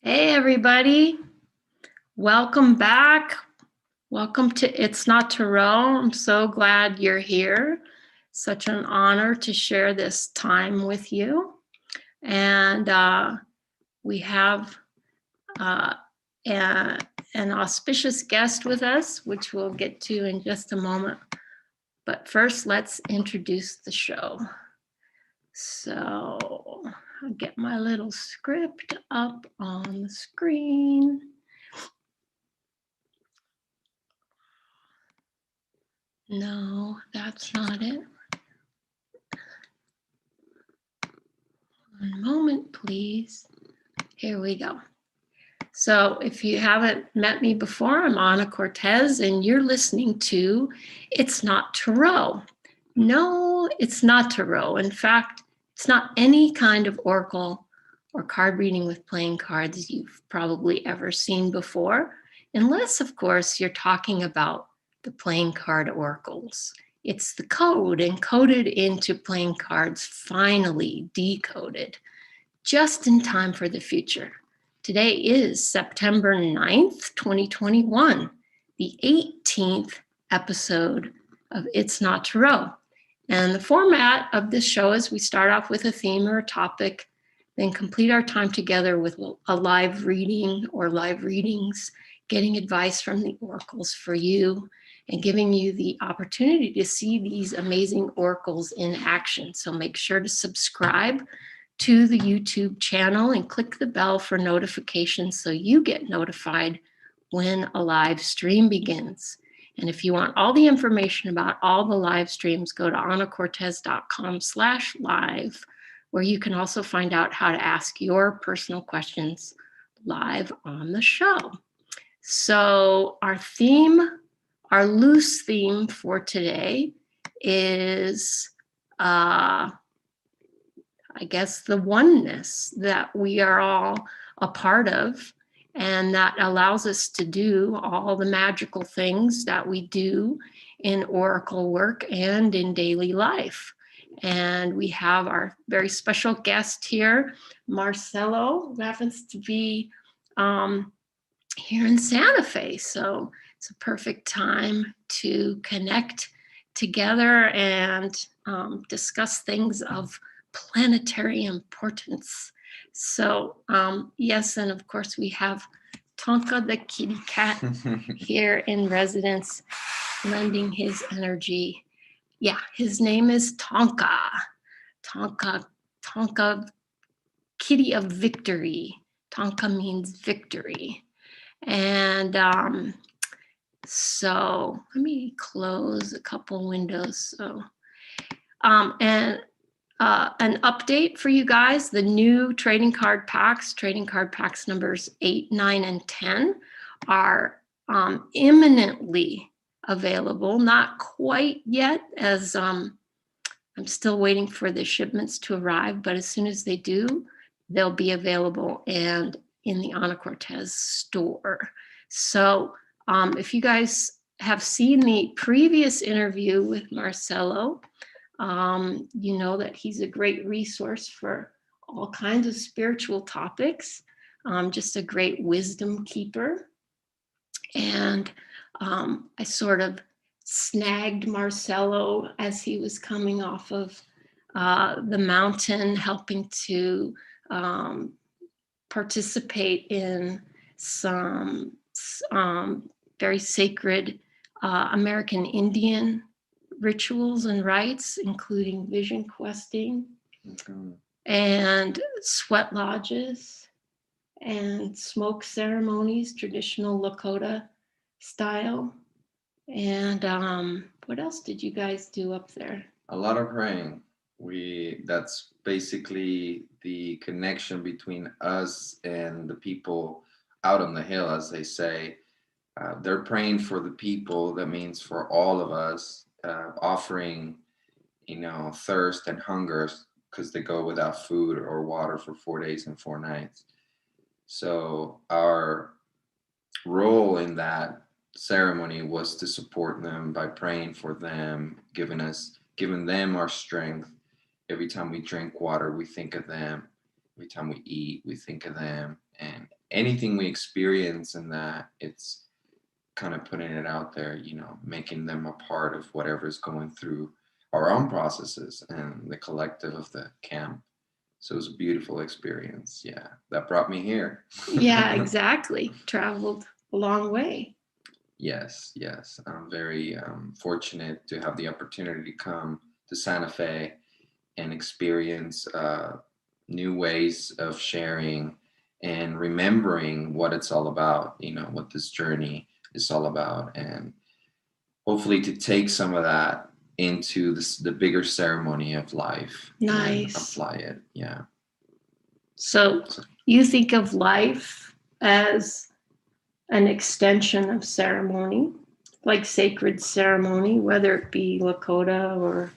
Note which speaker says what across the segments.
Speaker 1: Hey, everybody. Welcome back. Welcome to It's Not Tarot. I'm so glad you're here. Such an honor to share this time with you. And we have an auspicious guest with us, which we'll get to in just a moment. But first, let's introduce the show. So I'll get my little script up on the screen. No, that's not it. One moment, please. Here we go. So if you haven't met me before, I'm Ana Cortez, and you're listening to It's Not Tarot. No, it's not tarot. In fact, it's not any kind of oracle or card reading with playing cards you've probably ever seen before, unless, of course, you're talking about the playing card oracles. It's the code encoded into playing cards, finally decoded, just in time for the future. Today is September 9th, 2021, the 18th episode of It's Not Tarot. And the format of this show is we start off with a theme or a topic, then complete our time together with a live reading or live readings, getting advice from the oracles for you, and giving you the opportunity to see these amazing oracles in action. So make sure to subscribe to the YouTube channel and click the bell for notifications so you get notified when a live stream begins. And if you want all the information about all the live streams, go to anacortez.com/live, where you can also find out how to ask your personal questions live on the show. So our theme, our loose theme for today is, I guess, the oneness that we are all a part of, and that allows us to do all the magical things that we do in oracle work and in daily life. And we have our very special guest here, Marcelo, who happens to be here in Santa Fe. So it's a perfect time to connect together and discuss things of planetary importance. So yes, and of course we have Tonka the kitty cat here in residence, lending his energy. Yeah, his name is Tonka. Tonka, kitty of victory. Tonka means victory. And so let me close a couple windows. So, and an update for you guys, the new trading card packs numbers 8, 9, and 10 are imminently available. Not quite yet, as I'm still waiting for the shipments to arrive, but as soon as they do, they'll be available and in the Ana Cortez store. So if you guys have seen the previous interview with Marcelo, you know that he's a great resource for all kinds of spiritual topics, just a great wisdom keeper. And I sort of snagged Marcelo as he was coming off of the mountain, helping to participate in some very sacred American Indian rituals and rites, including vision questing and sweat lodges and smoke ceremonies, traditional Lakota style. And what else did you guys do up there?
Speaker 2: A lot of praying. That's basically the connection between us and the people out on the hill, as they say. They're praying for the people. That means for all of us, offering, thirst and hunger, because they go without food or water for 4 days and 4 nights. So our role in that ceremony was to support them by praying for them, giving them our strength. Every time we drink water, we think of them. Every time we eat, we think of them. And anything we experience in that, it's kind of putting it out there, making them a part of whatever's going through our own processes and the collective of the camp. So it was a beautiful experience. Yeah, that brought me here.
Speaker 1: Yeah, exactly. Traveled a long way.
Speaker 2: Yes, yes. I'm very fortunate to have the opportunity to come to Santa Fe and experience new ways of sharing and remembering what it's all about, what this journey is all about. And hopefully to take some of that into the bigger ceremony of life and
Speaker 1: Nice.
Speaker 2: apply it. Yeah.
Speaker 1: So you think of life as an extension of ceremony, like sacred ceremony, whether it be Lakota or.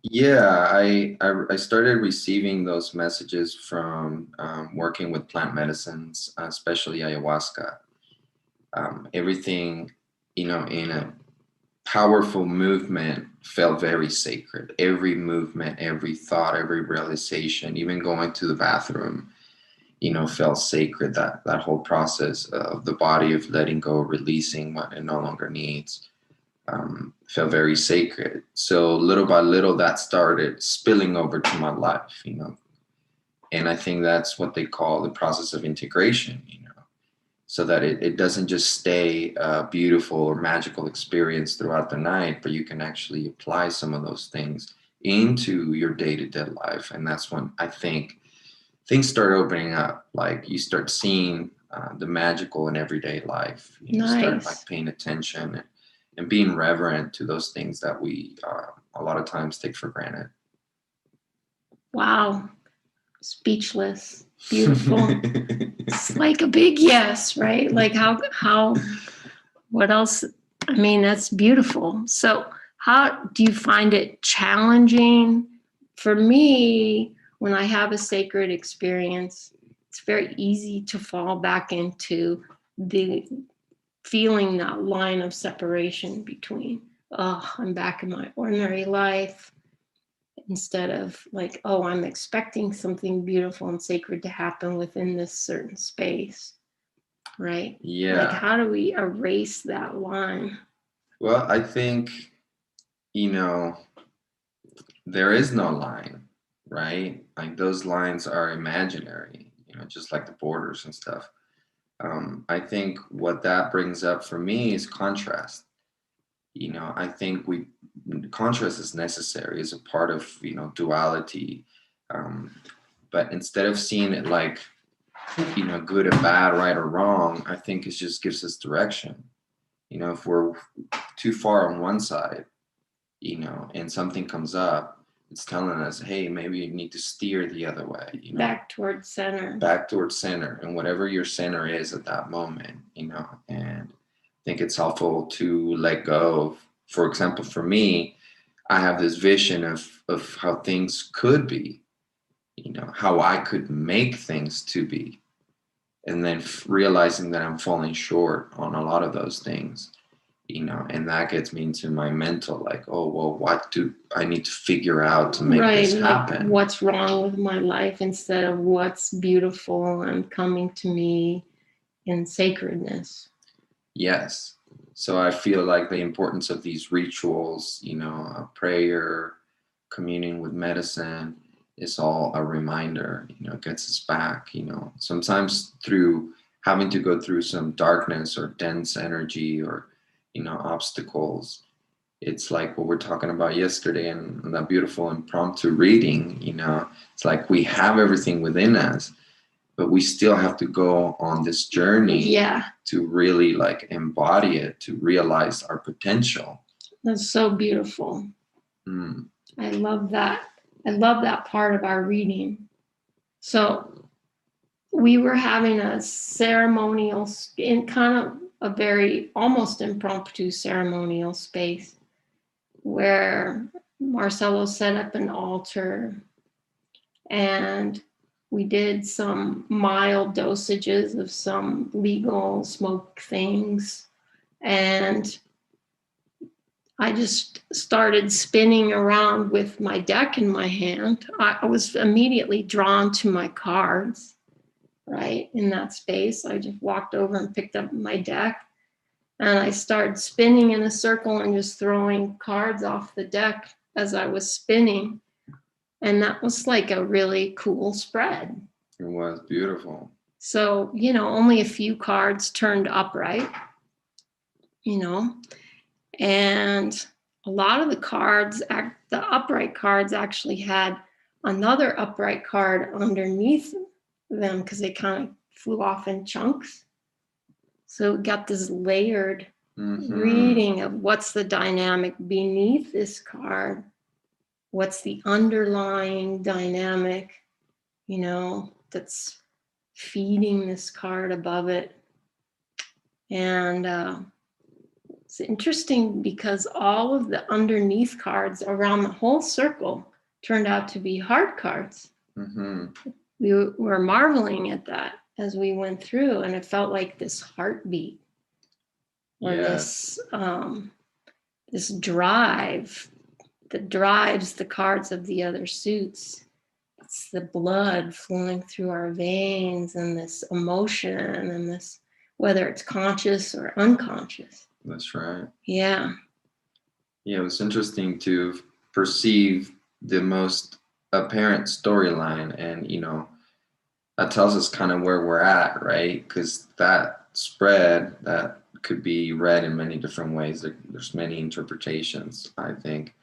Speaker 2: Yeah, I started receiving those messages from working with plant medicines, especially ayahuasca. Everything, in a powerful movement felt very sacred. Every movement, every thought, every realization, even going to the bathroom, felt sacred. That whole process of the body of letting go, releasing what it no longer needs, felt very sacred. So little by little, that started spilling over to my life, and I think that's what they call the process of integration, so that it doesn't just stay a beautiful or magical experience throughout the night, but you can actually apply some of those things into your day-to-day life. And that's when I think things start opening up. Like you start seeing the magical in everyday life. You start like paying attention and being reverent to those things that we a lot of times take for granted.
Speaker 1: Wow. Speechless. Beautiful. It's like a big yes, right? Like how what else? I mean, that's beautiful. So how do you find it challenging? For me, when I have a sacred experience, it's very easy to fall back into the feeling that line of separation between, oh, I'm back in my ordinary life, instead of like, oh, I'm expecting something beautiful and sacred to happen within this certain space, right?
Speaker 2: Yeah.
Speaker 1: Like, how do we erase that line?
Speaker 2: Well, I think, there is no line, right? Like those lines are imaginary, just like the borders and stuff. I think what that brings up for me is contrast. I think contrast is necessary as a part of, duality. But instead of seeing it like, good or bad, right or wrong, I think it just gives us direction. If we're too far on one side, and something comes up, it's telling us, hey, maybe you need to steer the other way,
Speaker 1: Back towards center.
Speaker 2: Back towards center, and whatever your center is at that moment, and I think it's helpful to let go of, for example, for me, I have this vision of how things could be, how I could make things to be, and then realizing that I'm falling short on a lot of those things. And that gets me into my mental, like, oh, well, what do I need to figure out to make this happen?
Speaker 1: Like what's wrong with my life instead of what's beautiful and coming to me in sacredness.
Speaker 2: Yes. So I feel like the importance of these rituals, prayer, communing with medicine, is all a reminder, it gets us back, sometimes through having to go through some darkness or dense energy or, obstacles. It's like what we're talking about yesterday and that beautiful impromptu reading, it's like we have everything within us, but we still have to go on this journey to really like embody it, to realize our potential.
Speaker 1: That's so beautiful. I love that. I love that part of our reading. So we were having a ceremonial, in kind of a very almost impromptu ceremonial space where Marcelo set up an altar and we did some mild dosages of some legal smoke things. And I just started spinning around with my deck in my hand. I was immediately drawn to my cards. right in that space. I just walked over and picked up my deck, and I started spinning in a circle and just throwing cards off the deck as I was spinning. And that was like a really cool spread.
Speaker 2: It was beautiful.
Speaker 1: So, only a few cards turned upright, you know, and a lot of the cards, the upright cards, actually had another upright card underneath them because they kind of flew off in chunks. So we got this layered reading of what's the dynamic beneath this card, what's the underlying dynamic, that's feeding this card above it. And it's interesting because all of the underneath cards around the whole circle turned out to be heart cards. We were marveling at that as we went through, and it felt like this heartbeat, or this drive that drives the cards of the other suits. It's the blood flowing through our veins, and this emotion, and this, whether it's conscious or unconscious.
Speaker 2: That's right.
Speaker 1: Yeah.
Speaker 2: Yeah, it was interesting to perceive the most apparent storyline, and that tells us kind of where we're at, right? Because that spread, that could be read in many different ways. There's many interpretations, I think,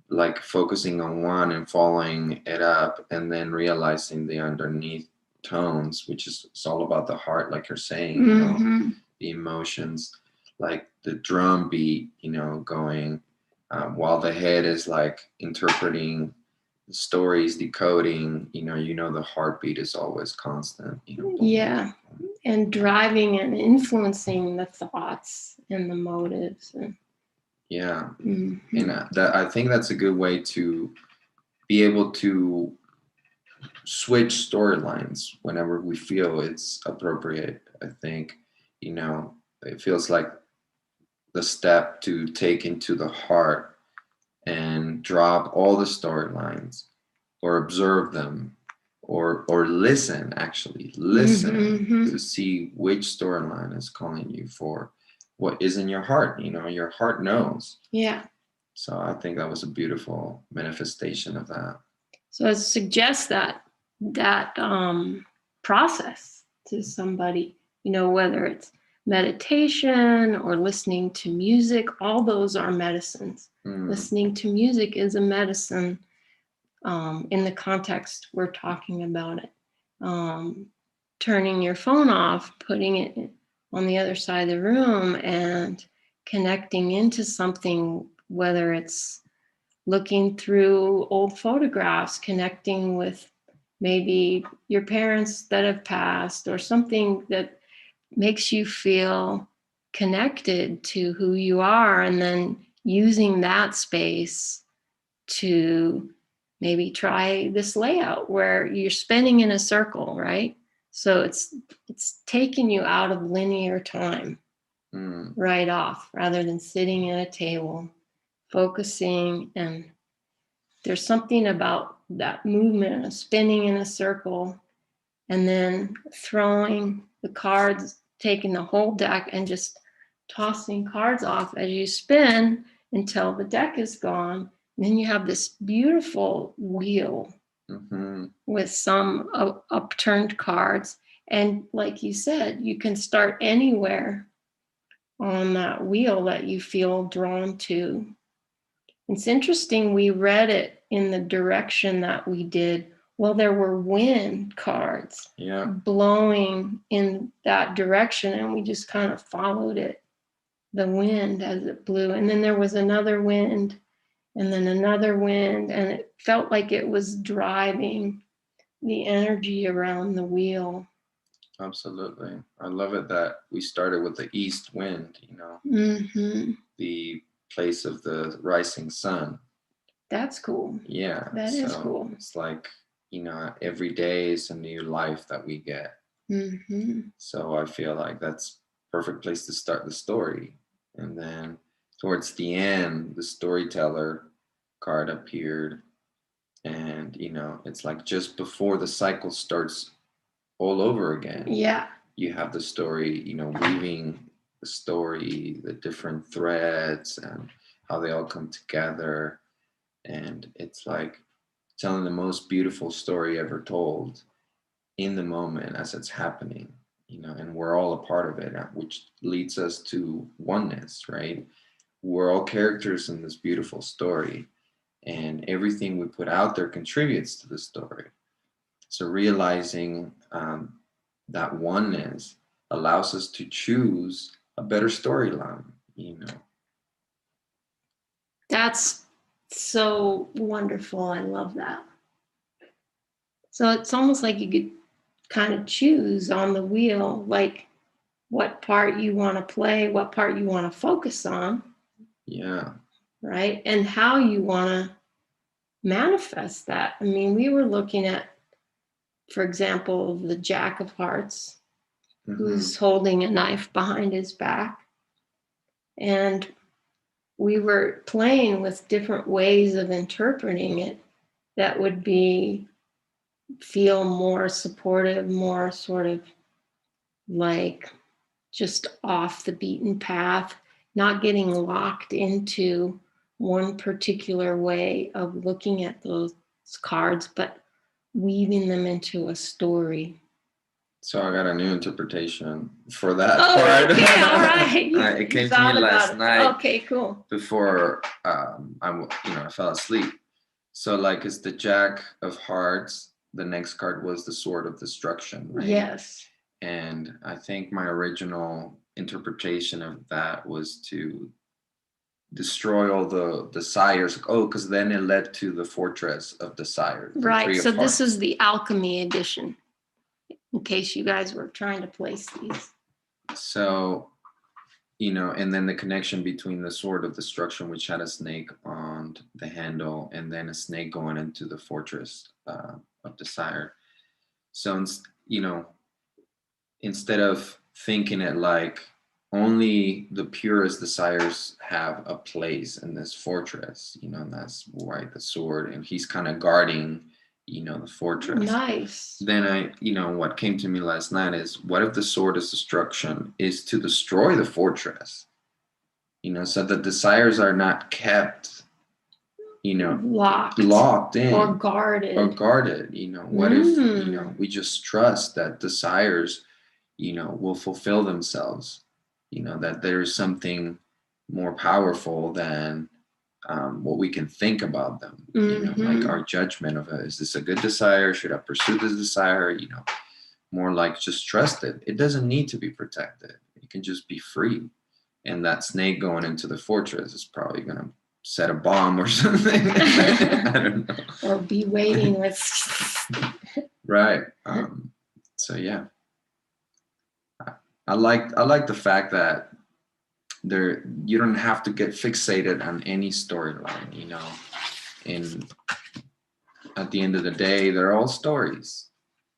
Speaker 2: like focusing on one and following it up, and then realizing the underneath tones, which is, it's all about the heart, like you're saying, the emotions, like the drum beat, going, while the head is like interpreting the stories, decoding, the heartbeat is always constant,
Speaker 1: Yeah. And driving and influencing the thoughts and the motives.
Speaker 2: Yeah. And I think that's a good way to be able to switch storylines whenever we feel it's appropriate. I think, it feels like the step to take into the heart and drop all the storylines, or observe them, or listen, actually listen to see which storyline is calling you for what is in your heart. Your heart knows.
Speaker 1: Yeah.
Speaker 2: So I think that was a beautiful manifestation of that.
Speaker 1: So I suggest that process to somebody, whether it's meditation or listening to music. All those are medicines. Listening to music is a medicine in the context we're talking about it. Turning your phone off, putting it on the other side of the room, and connecting into something, whether it's looking through old photographs, connecting with maybe your parents that have passed, or something that makes you feel connected to who you are, and then using that space to maybe try this layout where you're spinning in a circle, right? So it's taking you out of linear time right off, rather than sitting at a table, focusing. And there's something about that movement of spinning in a circle and then throwing the cards, taking the whole deck and just tossing cards off as you spin until the deck is gone. And then you have this beautiful wheel with some upturned cards. And like you said, you can start anywhere on that wheel that you feel drawn to. It's interesting, we read it in the direction that we did. Well, there were wind cards blowing in that direction, and we just kind of followed it, the wind as it blew. And then there was another wind, and then another wind, and it felt like it was driving the energy around the wheel.
Speaker 2: Absolutely. I love it that we started with the east wind, the place of the rising sun.
Speaker 1: That's cool.
Speaker 2: Yeah.
Speaker 1: That is cool.
Speaker 2: It's like, every day is a new life that we get. So I feel like that's perfect place to start the story. And then towards the end, the storyteller card appeared. And, it's like just before the cycle starts all over again.
Speaker 1: Yeah.
Speaker 2: You have the story, weaving the story, the different threads, and how they all come together. And it's like telling the most beautiful story ever told in the moment as it's happening, and we're all a part of it, which leads us to oneness, right? We're all characters in this beautiful story, and everything we put out there contributes to the story. So realizing that oneness allows us to choose a better storyline.
Speaker 1: That's so wonderful. I love that. So it's almost like you could kind of choose on the wheel, like what part you want to play, what part you want to focus on.
Speaker 2: Yeah.
Speaker 1: Right. And how you want to manifest that. I mean, we were looking at, for example, the Jack of Hearts, who's holding a knife behind his back. And we were playing with different ways of interpreting it that would feel more supportive, more sort of like just off the beaten path, not getting locked into one particular way of looking at those cards, but weaving them into a story.
Speaker 2: So I got a new interpretation for that
Speaker 1: part.
Speaker 2: Okay,
Speaker 1: all right.
Speaker 2: It came to me last night.
Speaker 1: Okay, cool.
Speaker 2: Before I fell asleep. So like it's the Jack of Hearts. The next card was the Sword of Destruction, right?
Speaker 1: Yes.
Speaker 2: And I think my original interpretation of that was to destroy all the desires. Oh, because then it led to the Fortress of Desire.
Speaker 1: Right. So this is the Alchemy edition, in case you guys were trying to place these.
Speaker 2: So, and then the connection between the Sword of Destruction, which had a snake on the handle, and then a snake going into the Fortress of Desire. So, instead of thinking it like only the purest desires have a place in this fortress, and that's why the sword, and he's kind of guarding, the fortress.
Speaker 1: Nice.
Speaker 2: Then what came to me last night is, what if the sword of destruction is to destroy the fortress? So the desires are not kept, locked in
Speaker 1: or guarded.
Speaker 2: What if, we just trust that desires, will fulfill themselves, that there is something more powerful than what we can think about them, like our judgment of is this a good desire? Should I pursue this desire? More like just trust it. It doesn't need to be protected. It can just be free. And that snake going into the fortress is probably going to set a bomb or something. I don't know.
Speaker 1: Or be waiting with.
Speaker 2: Right. So yeah. I like the fact that you don't have to get fixated on any storyline, and at the end of the day, they're all stories.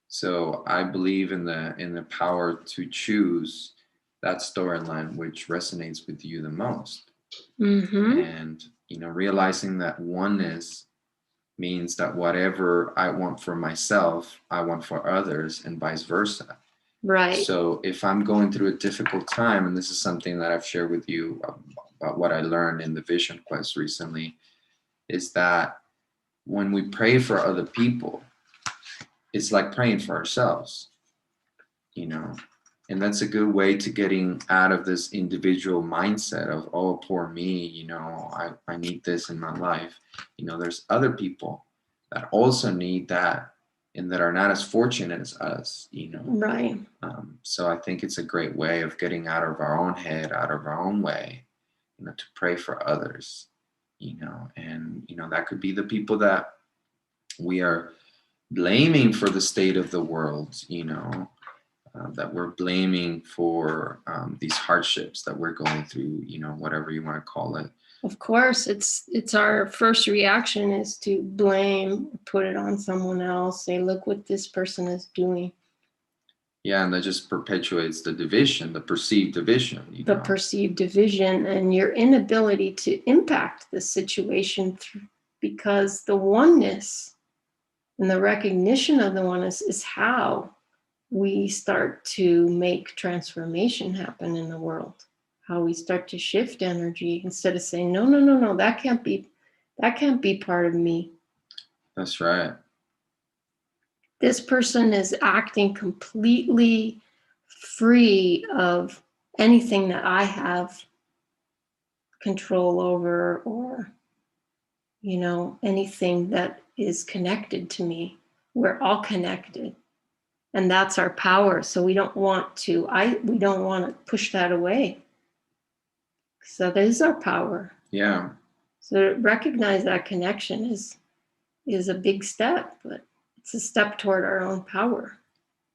Speaker 2: So I believe in the power to choose that storyline which resonates with you the most. And realizing that oneness means that whatever I want for myself, I want for others, and vice versa.
Speaker 1: Right.
Speaker 2: So if I'm going through a difficult time, and this is something that I've shared with you about what I learned in the Vision Quest recently, is that when we pray for other people, it's like praying for ourselves, and that's a good way to getting out of this individual mindset of, oh, poor me, I need this in my life. There's other people that also need that, and that are not as fortunate as us,
Speaker 1: Right.
Speaker 2: So I think it's a great way of getting out of our own head, out of our own way, to pray for others, and, that could be the people that we are blaming for the state of the world, that we're blaming for these hardships that we're going through, whatever you want to call it.
Speaker 1: Of course, it's our first reaction is to blame, put it on someone else, say, look what this person is doing.
Speaker 2: Yeah, and that just perpetuates the division, the perceived division.
Speaker 1: The perceived division and your inability to impact the situation because the oneness and the recognition of the oneness is how we start to make transformation happen in the world. How we start to shift energy instead of saying, no, no, no, no, that can't be part of me.
Speaker 2: That's right.
Speaker 1: This person is acting completely free of anything that I have control over, or anything that is connected to me. We're all connected, and that's our power. So we don't want to push that away. So that is our power.
Speaker 2: Yeah.
Speaker 1: So to recognize that connection is a big step, but it's a step toward our own power.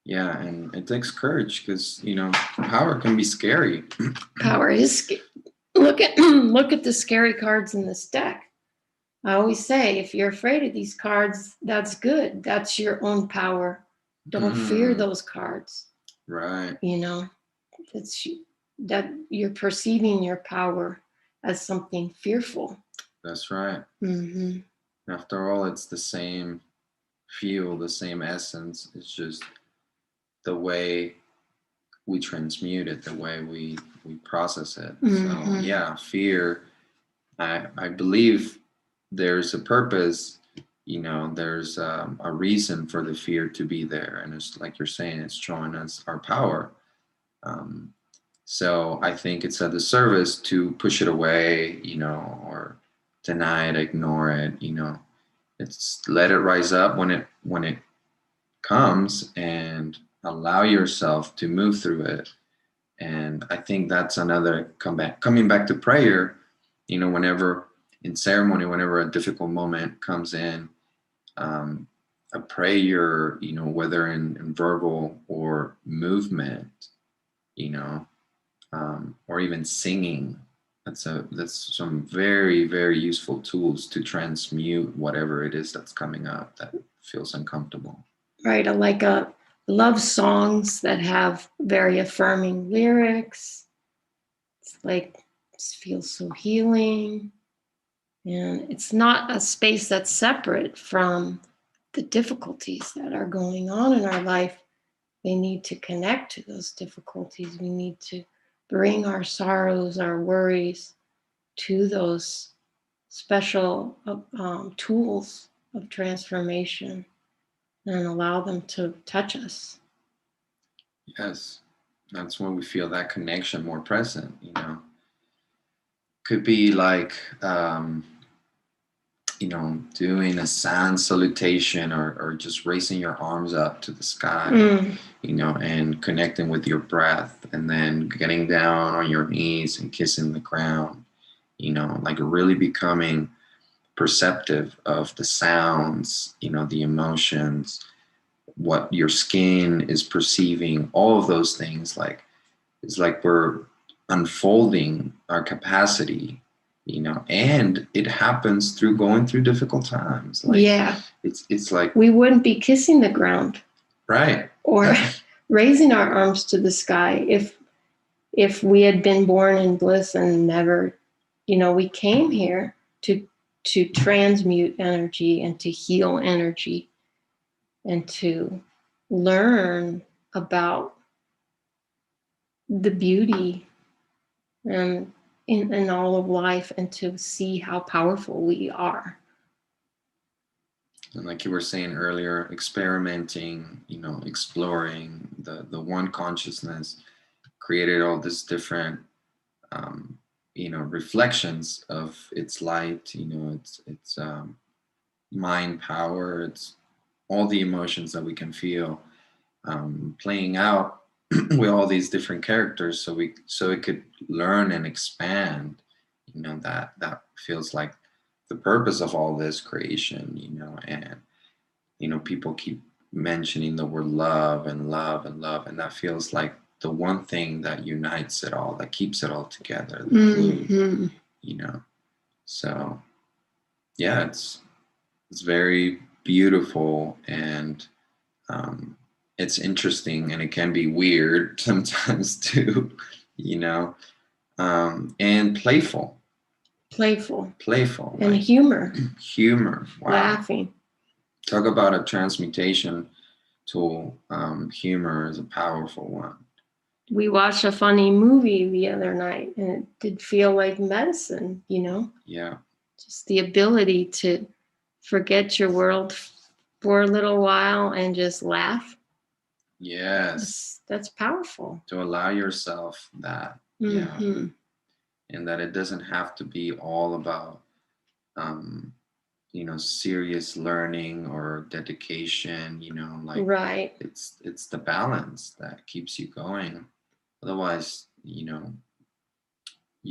Speaker 2: Yeah, and it takes courage because power can be scary.
Speaker 1: Power is scary. Look at the scary cards in this deck. I always say, if you're afraid of these cards, that's good. That's your own power. Don't fear those cards.
Speaker 2: Right.
Speaker 1: It's that you're perceiving your power as something fearful.
Speaker 2: That's right.
Speaker 1: Mm-hmm.
Speaker 2: After all, it's the same feel, the same essence. It's just the way we transmute it, the way we process it.
Speaker 1: Mm-hmm.
Speaker 2: So yeah, fear. I believe there's a purpose. There's a reason for the fear to be there, and it's like you're saying, it's showing us our power. So I think it's a disservice to push it away, or deny it, ignore it. It's let it rise up when it comes, and allow yourself to move through it. And I think that's another coming back to prayer. Whenever in ceremony, whenever a difficult moment comes in, a prayer, whether in verbal or movement, or even singing. That's some very, very useful tools to transmute whatever it is that's coming up that feels uncomfortable.
Speaker 1: Right. I like love songs that have very affirming lyrics. It's like, it feels so healing. And it's not a space that's separate from the difficulties that are going on in our life. They need to connect to those difficulties. We need to bring our sorrows, our worries to those special tools of transformation and allow them to touch us.
Speaker 2: Yes, that's when we feel that connection more present. Could be like doing a sand salutation, or just raising your arms up to the sky, and connecting with your breath, and then getting down on your knees and kissing the ground, like really becoming perceptive of the sounds, the emotions, what your skin is perceiving, all of those things. Like, it's like we're unfolding our capacity, and it happens through going through difficult times. Like,
Speaker 1: yeah.
Speaker 2: It's like
Speaker 1: we wouldn't be kissing the ground.
Speaker 2: Right.
Speaker 1: Or raising our arms to the sky if we had been born in bliss and never, we came here to transmute energy and to heal energy and to learn about the beauty and in all of life, and to see how powerful we are.
Speaker 2: And like you were saying earlier, experimenting, exploring the one consciousness created all this different reflections of its light, its mind power, it's all the emotions that we can feel playing out with all these different characters, so it could learn and expand. That feels like the purpose of all this creation. And people keep mentioning the word love and love and love, and that feels like the one thing that unites it all, that keeps it all together, the glue. So yeah, it's very beautiful, and it's interesting, and it can be weird sometimes too, and playful,
Speaker 1: and humor,
Speaker 2: humor. Wow.
Speaker 1: laughing.
Speaker 2: Talk about a transmutation tool. Humor is a powerful one.
Speaker 1: We watched a funny movie the other night, and it did feel like medicine, you know?
Speaker 2: Yeah.
Speaker 1: Just the ability to forget your world for a little while and just laugh.
Speaker 2: Yes.
Speaker 1: That's powerful.
Speaker 2: To allow yourself that. Yeah. And that it doesn't have to be all about, serious learning or dedication, like
Speaker 1: Right.
Speaker 2: it's the balance that keeps you going. Otherwise, you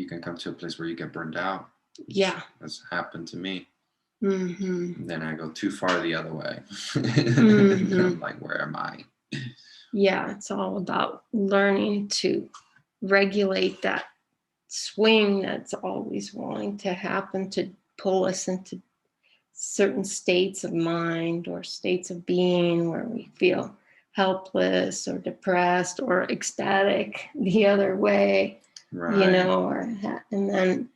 Speaker 2: can come to a place where you get burned out.
Speaker 1: Yeah.
Speaker 2: That's happened to me.
Speaker 1: Mm-hmm.
Speaker 2: Then I go too far the other way. I'm like, where am I?
Speaker 1: Yeah, it's all about learning to regulate that swing that's always wanting to happen to pull us into certain states of mind or states of being where we feel helpless or depressed or ecstatic the other way,
Speaker 2: Right.
Speaker 1: and then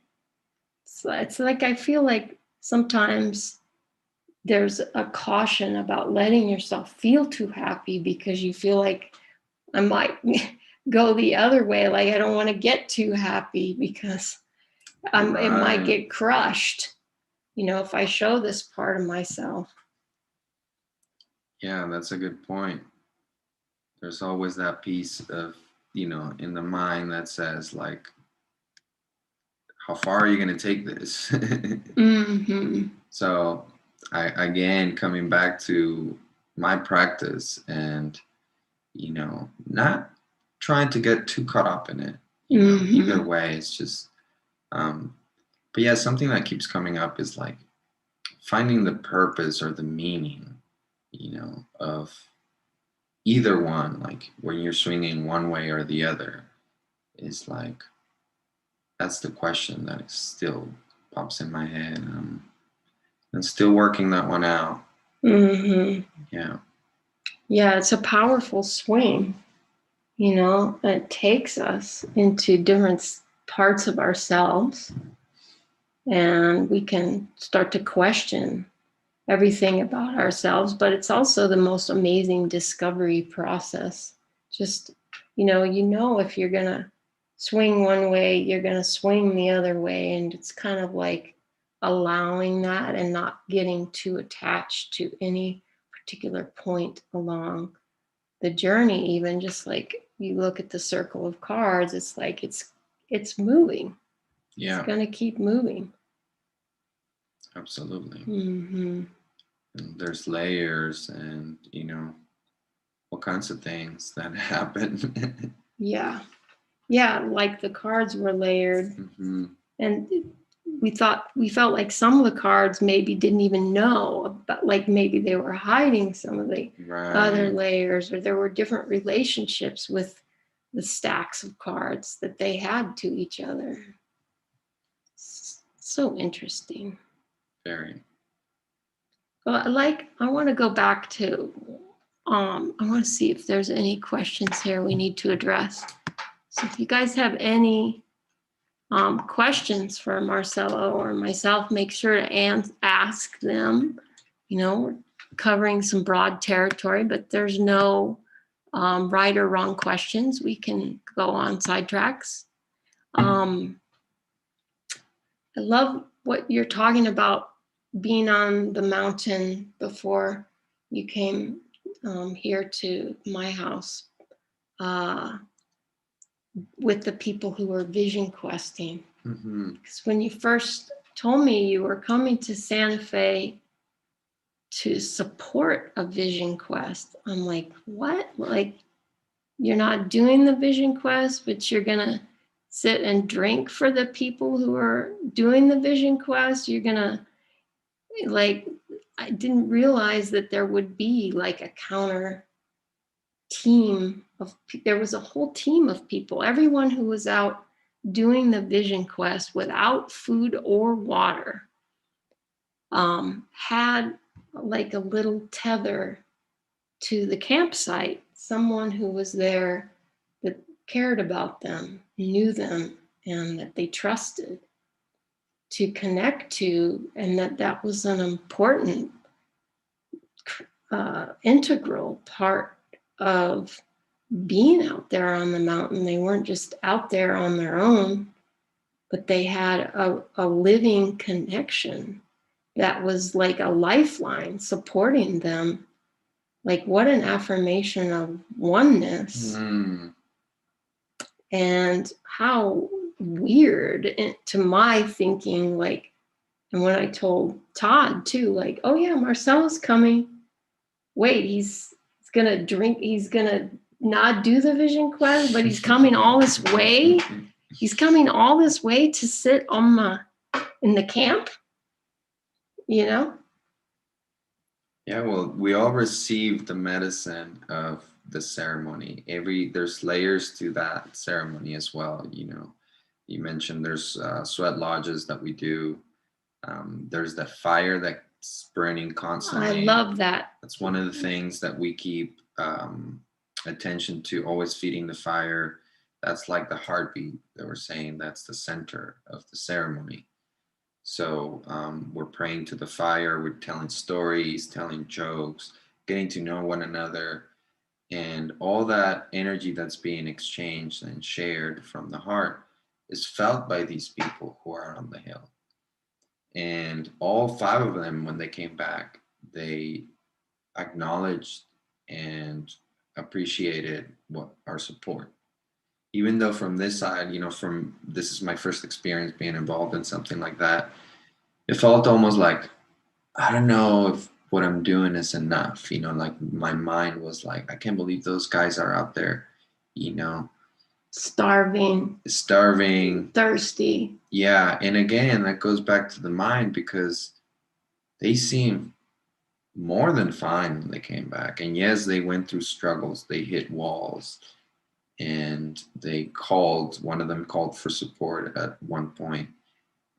Speaker 1: it's like I feel like sometimes there's a caution about letting yourself feel too happy because you feel like I might go the other way. Like I don't want to get too happy because it might get crushed, if I show this part of myself.
Speaker 2: Yeah, that's a good point. There's always that piece of, in the mind that says like, how far are you going to take this? So again, coming back to my practice and, not trying to get too caught up in it, either way, it's just, but yeah, something that keeps coming up is like finding the purpose or the meaning, of either one, like when you're swinging one way or the other, is like, that's the question that still pops in my head. And still working that one out. Yeah.
Speaker 1: Yeah, it's a powerful swing. It takes us into different parts of ourselves, and we can start to question everything about ourselves, but it's also the most amazing discovery process. Just, if you're going to swing one way, you're going to swing the other way. And it's kind of like allowing that and not getting too attached to any particular point along the journey. Even just like you look at the circle of cards, it's like it's moving.
Speaker 2: Yeah.
Speaker 1: It's going to keep moving.
Speaker 2: Absolutely. And there's layers and, all kinds of things that happen.
Speaker 1: Yeah. Like the cards were layered. And we felt like some of the cards maybe didn't even know, but like maybe they were hiding some of the other layers, or there were different relationships with the stacks of cards that they had to each other. So interesting.
Speaker 2: Very.
Speaker 1: Well, I want to go back to, I want to see if there's any questions here we need to address. So if you guys have any questions for Marcelo or myself, make sure to ask them. We're covering some broad territory, but there's no right or wrong questions. We can go on sidetracks. I love what you're talking about, being on the mountain before you came here to my house with the people who were vision questing. Because when you first told me you were coming to Santa Fe to support a vision quest, I'm like, what? Like, you're not doing the vision quest, but you're going to sit and drink for the people who are doing the vision quest? You're going to, like, I didn't realize that there would be like a counter team there was a whole team of people, everyone who was out doing the vision quest without food or water had like a little tether to the campsite, someone who was there that cared about them, knew them, and that they trusted to connect to, and that was an important integral part of being out there on the mountain. They weren't just out there on their own, but they had a living connection that was like a lifeline supporting them. Like, what an affirmation of oneness. And how weird to my thinking, like, and when I told Todd too, like, oh yeah, Marcelo's coming. Wait, he's gonna drink, he's gonna not do the vision quest, but he's coming all this way. He's coming all this way to sit on in the camp, you know?
Speaker 2: Yeah, well, we all receive the medicine of the ceremony. There's layers to that ceremony as well. You mentioned there's sweat lodges that we do. There's the fire that's burning constantly.
Speaker 1: I love that.
Speaker 2: That's one of the things that we keep attention to, always feeding the fire. That's like the heartbeat that we're saying. That's the center of the ceremony. So we're praying to the fire, we're telling stories, telling jokes, getting to know one another, and all that energy that's being exchanged and shared from the heart is felt by these people who are on the hill. And all 5 of them, when they came back, they acknowledged and appreciated our support. Even though from this side, this is my first experience being involved in something like that, it felt almost like, I don't know if what I'm doing is enough. Like my mind was like, I can't believe those guys are out there,
Speaker 1: starving, thirsty.
Speaker 2: Yeah. And again, that goes back to the mind, because they seemed more than fine when they came back. And yes, they went through struggles. They hit walls, and one of them called for support at one point.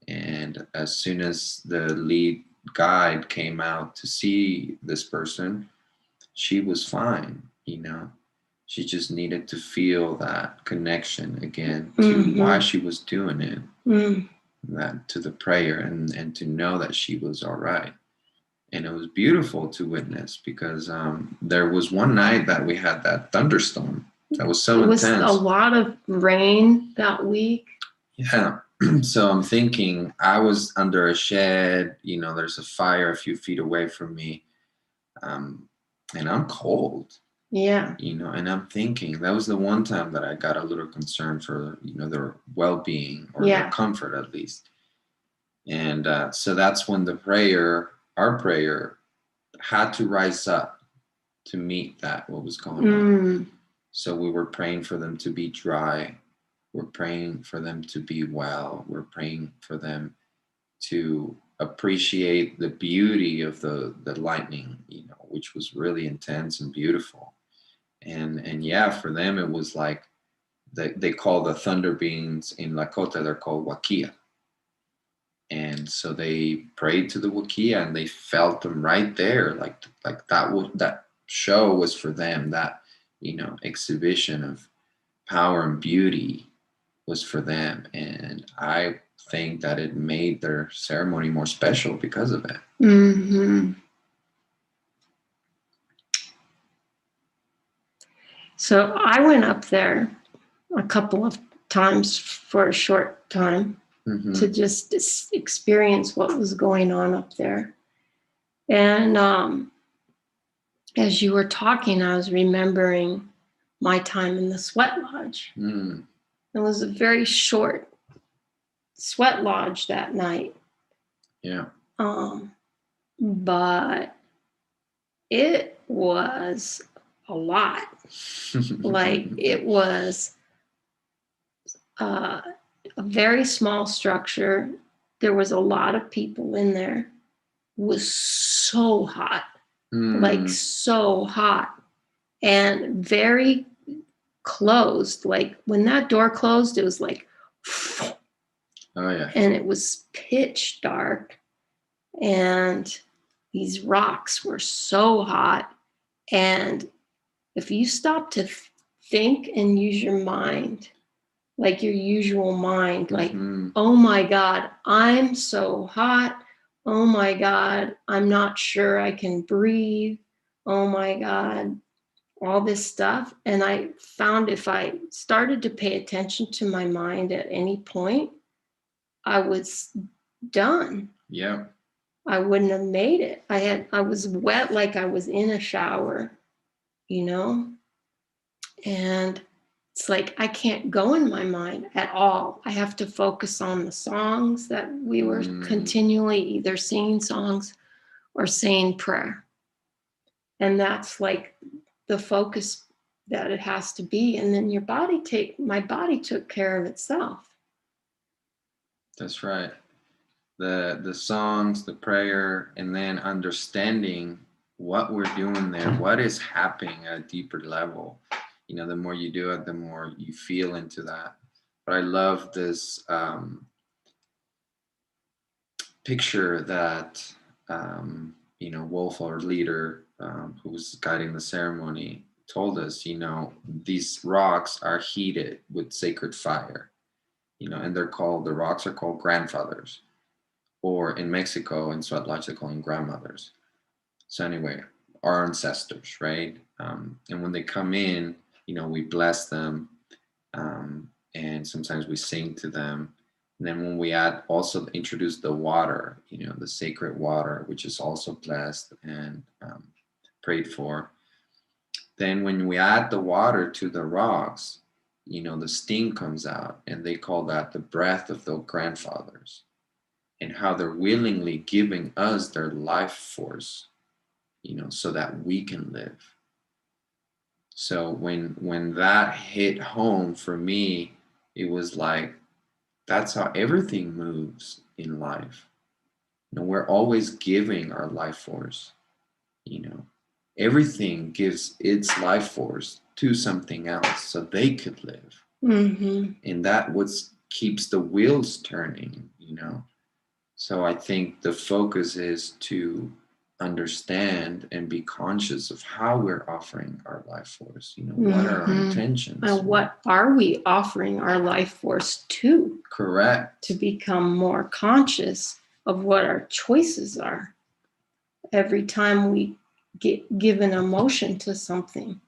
Speaker 2: And as soon as the lead guide came out to see this person, she was fine. She just needed to feel that connection again to why she was doing it, that to the prayer, and to know that she was all right. And it was beautiful to witness, because there was one night that we had that thunderstorm that was so intense.
Speaker 1: It was a lot of rain that week.
Speaker 2: Yeah. So I'm thinking, I was under a shed, there's a fire a few feet away from me, and I'm cold.
Speaker 1: Yeah.
Speaker 2: And I'm thinking, that was the one time that I got a little concerned for, their well-being, or their comfort at least. And so that's when our prayer had to rise up to meet what was going on. So we were praying for them to be dry. We're praying for them to be well. We're praying for them to appreciate the beauty of the lightning, which was really intense and beautiful. And yeah, for them, it was like they call the thunder beings in Lakota, they're called wakia. And so they prayed to the wakia, and they felt them right there. Like that show was for them. That, exhibition of power and beauty was for them. And I think that it made their ceremony more special because of it.
Speaker 1: Mm-hmm. So I went up there a couple of times for a short time to just experience what was going on up there. And as you were talking, I was remembering my time in the sweat lodge. It was a very short sweat lodge that night.
Speaker 2: Yeah.
Speaker 1: But it was a lot. Like, it was a very small structure. There was a lot of people in there. It was so hot, like so hot, and very closed. Like, when that door closed, it was like,
Speaker 2: oh yeah,
Speaker 1: and it was pitch dark, and these rocks were so hot. And if you stop to think and use your mind, like your usual mind, like, oh my God, I'm so hot. Oh my God, I'm not sure I can breathe. oh my God, all this stuff. And I found if I started to pay attention to my mind at any point, I was done.
Speaker 2: Yeah.
Speaker 1: I wouldn't have made it. I was wet like I was in a shower, you know? And it's like I can't go in my mind at all. I have to focus on the songs that we were continually either singing songs or saying prayer. And that's like the focus that it has to be. And then my body took care of itself.
Speaker 2: That's right. The songs, the prayer, and then understanding what we're doing there, what is happening at a deeper level. The more you do it, the more you feel into that. But I love this picture that Wolf, our leader, who was guiding the ceremony, told us. These rocks are heated with sacred fire. And the rocks are called grandfathers, or in Mexico and Sweat Lodge they call them grandmothers. So anyway, our ancestors, right? And when they come in, we bless them, and sometimes we sing to them. And then when we also introduce the water, the sacred water, which is also blessed and prayed for. Then when we add the water to the rocks, the steam comes out, and they call that the breath of the grandfathers, and how they're willingly giving us their life force, so that we can live. So when that hit home for me, it was like, that's how everything moves in life. We're always giving our life force. Everything gives its life force to something else so they could live.
Speaker 1: Mm-hmm.
Speaker 2: And that what keeps the wheels turning. So I think the focus is to understand and be conscious of how we're offering our life force. What are our intentions?
Speaker 1: And what are we offering our life force to?
Speaker 2: Correct.
Speaker 1: To become more conscious of what our choices are. Every time we give an emotion to something,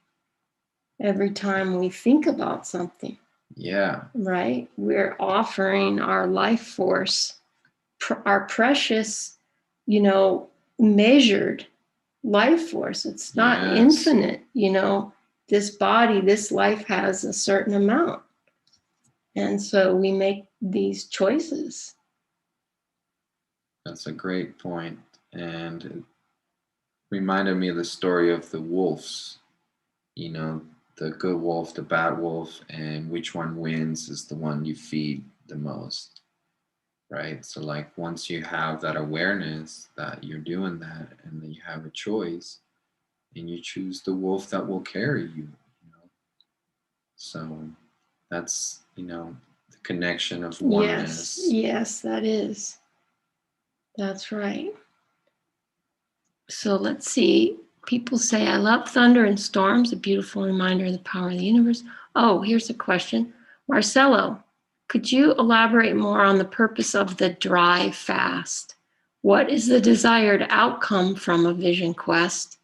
Speaker 1: every time we think about something.
Speaker 2: Yeah.
Speaker 1: Right? We're offering our life force, our precious, measured life force. It's not infinite, this body, this life has a certain amount. And so we make these choices.
Speaker 2: That's a great point. And it reminded me of the story of the wolves, the good wolf, the bad wolf, and which one wins is the one you feed the most. Right? So like once you have that awareness that you're doing that, and then you have a choice, and you choose the wolf that will carry you. So that's the connection of oneness.
Speaker 1: Yes, that is. That's right. So let's see. People say, I love thunder and storms, a beautiful reminder of the power of the universe. Oh, here's a question. Marcelo, could you elaborate more on the purpose of the dry fast? What is the desired outcome from a vision quest?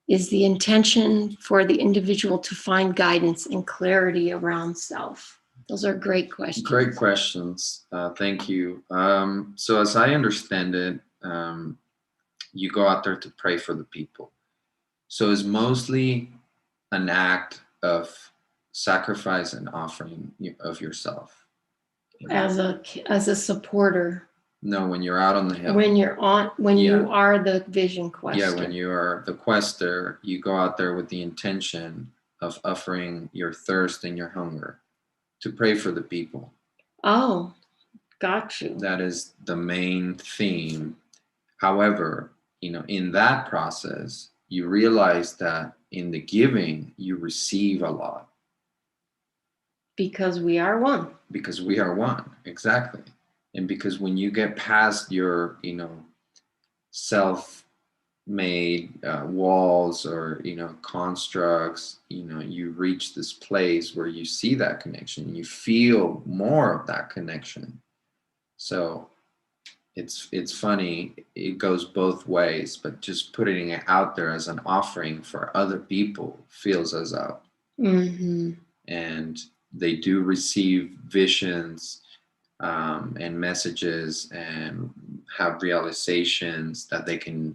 Speaker 1: Is the intention for the individual to find guidance and clarity around self? Those are great questions.
Speaker 2: Great questions. Thank you. So as I understand it, you go out there to pray for the people. So it's mostly an act of sacrifice and offering of yourself.
Speaker 1: As a supporter.
Speaker 2: No, when you're out on the hill.
Speaker 1: When you are the vision quester.
Speaker 2: Yeah, when you are the quester, you go out there with the intention of offering your thirst and your hunger to pray for the people.
Speaker 1: Oh, got you.
Speaker 2: That is the main theme. However, in that process, you realize that in the giving, you receive a lot.
Speaker 1: Because we are one.
Speaker 2: Because we are one, exactly. And because when you get past your, self-made walls or, constructs, you reach this place where you see that connection. You feel more of that connection. So it's funny, it goes both ways, but just putting it out there as an offering for other people fills us up.
Speaker 1: Mm-hmm.
Speaker 2: And they do receive visions, and messages, and have realizations that they can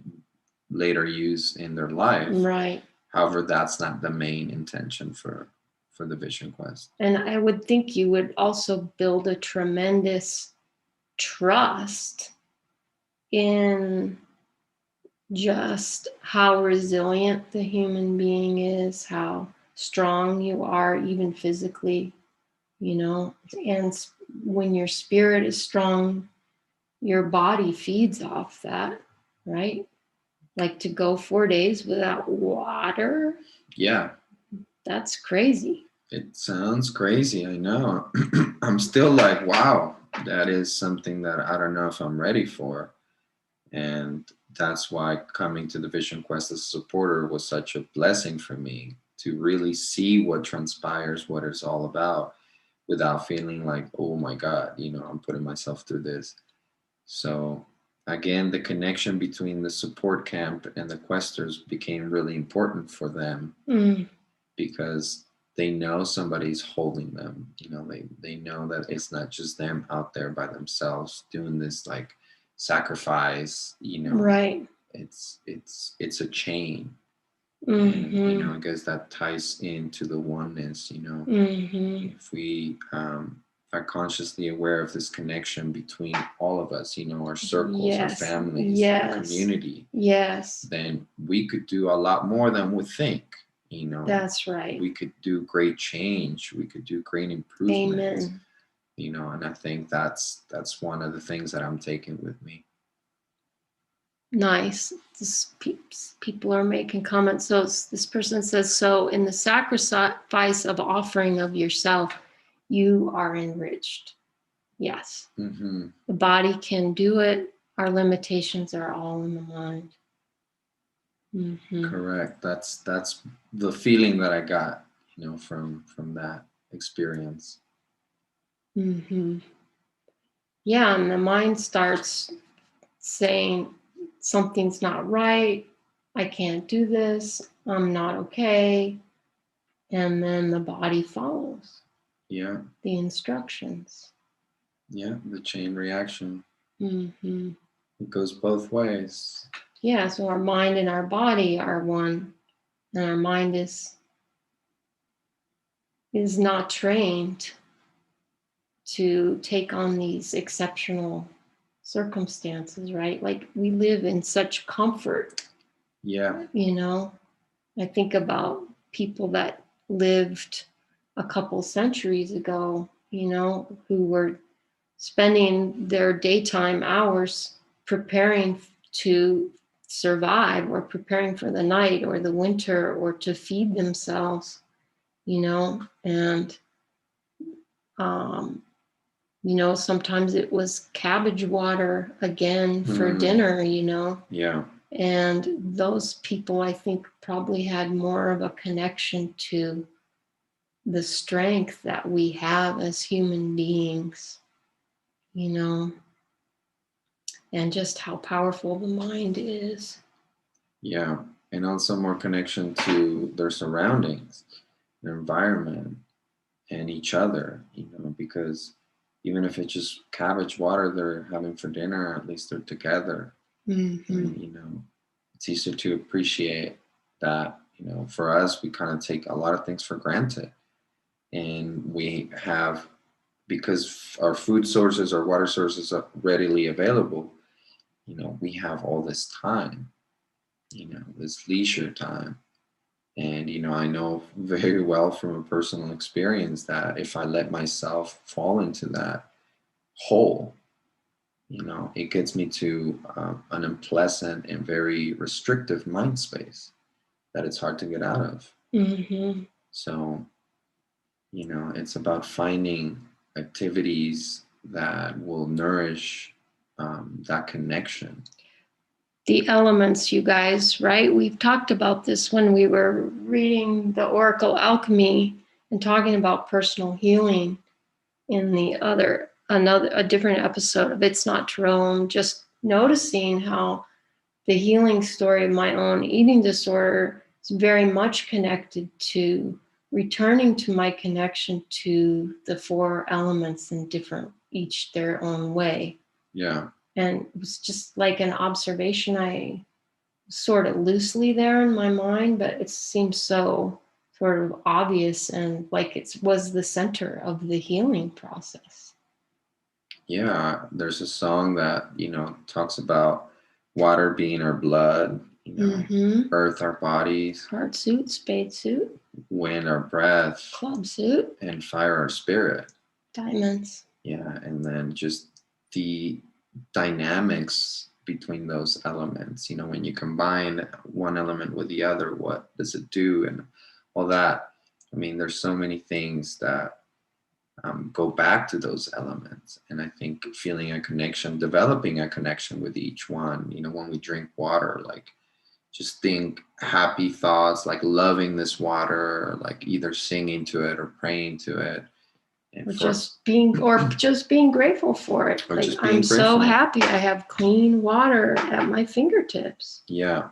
Speaker 2: later use in their life.
Speaker 1: Right.
Speaker 2: However, that's not the main intention for the vision quest.
Speaker 1: And I would think you would also build a tremendous trust in just how resilient the human being is, how strong you are, even physically, you know. And when your spirit is strong, your body feeds off that, right? Like to go 4 days without water,
Speaker 2: Yeah,
Speaker 1: that's crazy.
Speaker 2: it sounds crazy, I know. I'm still like, wow, that is something that I don't know if I'm ready for. And that's why coming to the Vision Quest as a supporter was such a blessing for me, to really see what transpires, what it's all about, without feeling like, oh my God, I'm putting myself through this. So again, the connection between the support camp and the questers became really important for them, because they know somebody's holding them. They know that it's not just them out there by themselves doing this like sacrifice.
Speaker 1: Right.
Speaker 2: It's a chain.
Speaker 1: Mm-hmm.
Speaker 2: And I guess that ties into the oneness.
Speaker 1: Mm-hmm.
Speaker 2: If we are consciously aware of this connection between all of us, our circles,
Speaker 1: Yes.
Speaker 2: our families,
Speaker 1: Yes.
Speaker 2: our community,
Speaker 1: yes,
Speaker 2: then we could do a lot more than we think.
Speaker 1: that's right.
Speaker 2: We could do great change. We could do great improvements.
Speaker 1: Amen.
Speaker 2: And I think that's one of the things that I'm taking with me.
Speaker 1: Nice. People are making comments. So this person says, so in the sacrifice of offering of yourself, you are enriched. Yes.
Speaker 2: Mm-hmm.
Speaker 1: The body can do it. Our limitations are all in the mind. Mm-hmm.
Speaker 2: Correct. That's the feeling that I got, from that experience.
Speaker 1: Mm-hmm. Yeah, and the mind starts saying something's not right. I can't do this. I'm not okay. And then the body follows.
Speaker 2: Yeah.
Speaker 1: The instructions.
Speaker 2: Yeah, the chain reaction.
Speaker 1: Mm-hmm.
Speaker 2: It goes both ways.
Speaker 1: Yeah, so our mind and our body are one, and our mind is not trained to take on these exceptional circumstances, right? Like we live in such comfort.
Speaker 2: Yeah.
Speaker 1: I think about people that lived a couple centuries ago, who were spending their daytime hours preparing to survive, or preparing for the night or the winter, or to feed themselves, and sometimes it was cabbage water again for dinner,
Speaker 2: Yeah.
Speaker 1: and those people, I think, probably had more of a connection to the strength that we have as human beings, and just how powerful the mind is.
Speaker 2: Yeah. And also more connection to their surroundings, their environment, and each other, because even if it's just cabbage water they're having for dinner, at least they're together.
Speaker 1: Mm-hmm.
Speaker 2: And, it's easier to appreciate that. For us, we kind of take a lot of things for granted. And we have, because our food sources, our water sources are readily available, we have all this time, this leisure time. And, I know very well from a personal experience that if I let myself fall into that hole, it gets me to an unpleasant and very restrictive mind space that it's hard to get out of.
Speaker 1: Mm-hmm.
Speaker 2: So, it's about finding activities that will nourish that connection.
Speaker 1: The elements, you guys, right? We've talked about this when we were reading the Oracle Alchemy and talking about personal healing in the other a different episode of It's Not True, just noticing how the healing story of my own eating disorder is very much connected to returning to my connection to the four elements in different, each their own way.
Speaker 2: Yeah.
Speaker 1: And it was just like an observation I sort of loosely there in my mind, but it seems so sort of obvious and like it was the center of the healing process.
Speaker 2: Yeah, there's a song that, talks about water being our blood, earth our bodies,
Speaker 1: Heart suit, spade suit,
Speaker 2: wind our breath,
Speaker 1: club suit,
Speaker 2: and fire our spirit.
Speaker 1: diamonds.
Speaker 2: Yeah, and then just the dynamics between those elements. When you combine one element with the other, what does it do? And all that. I mean, there's so many things that go back to those elements. And I think feeling a connection, developing a connection with each one, when we drink water, like just think happy thoughts, like loving this water, or like either singing to it or praying to it.
Speaker 1: Or just being grateful for it.
Speaker 2: Or
Speaker 1: like
Speaker 2: just being
Speaker 1: I'm so
Speaker 2: grateful.
Speaker 1: happy I have clean water at my fingertips.
Speaker 2: Yeah.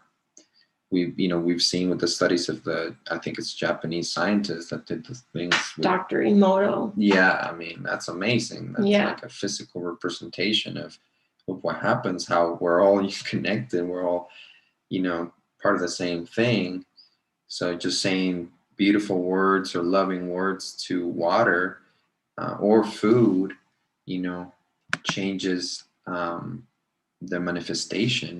Speaker 2: We've seen with the studies of I think it's Japanese scientists that did the things with,
Speaker 1: Dr. Emoto.
Speaker 2: Yeah, I mean, that's amazing. That's like a physical representation of what happens, how we're all connected. We're all, part of the same thing. So just saying beautiful words or loving words to water or food, changes the manifestation,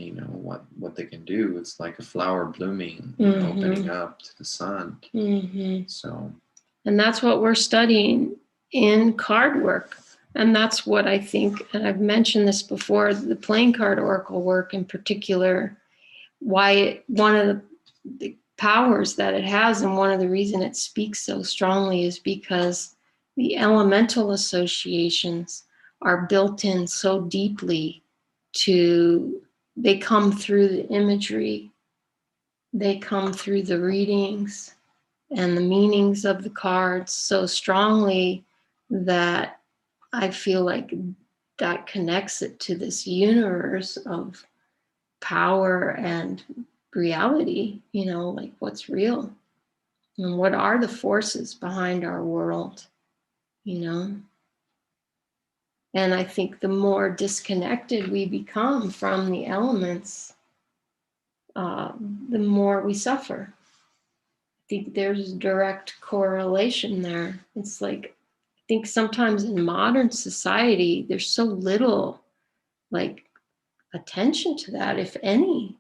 Speaker 2: what they can do. It's like a flower blooming, opening up to the sun. So,
Speaker 1: and that's what we're studying in card work. And that's what I think, and I've mentioned this before, the playing card oracle work in particular, why one of the powers that it has and one of the reason it speaks so strongly is because the elemental associations are built in so deeply they come through the imagery, they come through the readings and the meanings of the cards so strongly that I feel like that connects it to this universe of power and reality, like what's real and what are the forces behind our world, And I think the more disconnected we become from the elements, the more we suffer. I think there's a direct correlation there. It's like, I think sometimes in modern society, there's so little like attention to that, if any,